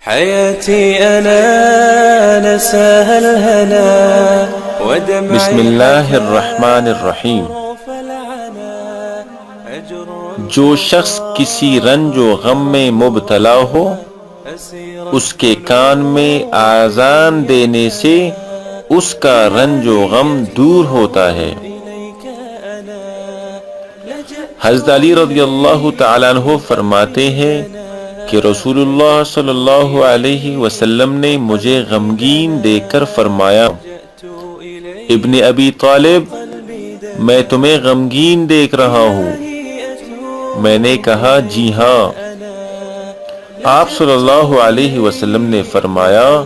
حياتي أنا نساها الهنا ودمعي بسم اللہ الرحمن الرحیم۔ جو شخص کسی رنج و غم میں مبتلا ہو، اس کے کان میں آذان دینے سے اس کا رنج و غم دور ہوتا ہے۔ حضرت علی رضی اللہ تعالیٰ عنہ فرماتے ہیں کہ رسول اللہ صلی اللہ علیہ وسلم نے مجھے غمگین دیکھ کر فرمایا، ابن ابی طالب، میں تمہیں غمگین دیکھ رہا ہوں۔ میں نے کہا جی ہاں۔ آپ صلی اللہ علیہ وسلم نے فرمایا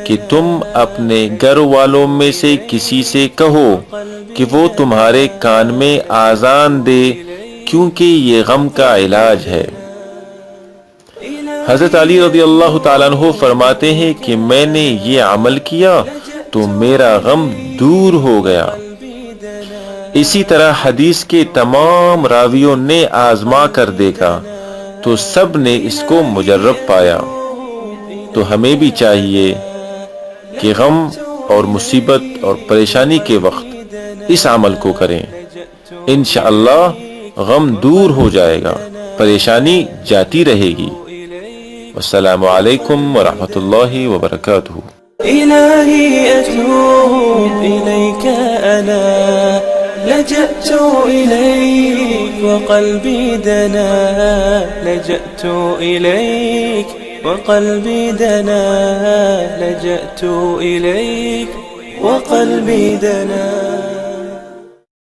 کہ تم اپنے گھر والوں میں سے کسی سے کہو کہ وہ تمہارے کان میں آذان دے، کیونکہ یہ غم کا علاج ہے۔ حضرت علی رضی اللہ تعالیٰ عنہ فرماتے ہیں کہ میں نے یہ عمل کیا تو میرا غم دور ہو گیا۔ اسی طرح حدیث کے تمام راویوں نے آزما کر دیکھا تو سب نے اس کو مجرب پایا۔ تو ہمیں بھی چاہیے کہ غم اور مصیبت اور پریشانی کے وقت اس عمل کو کریں، انشاءاللہ غم دور ہو جائے گا، پریشانی جاتی رہے گی۔ والسلام علیکم ورحمۃ اللہ وبرکاتہ۔ إلهي أتوب إليك أنا لجأت إليك وقلبي دنا لجأت إليك وقلبي دنا لجأت إليك وقلبي دنا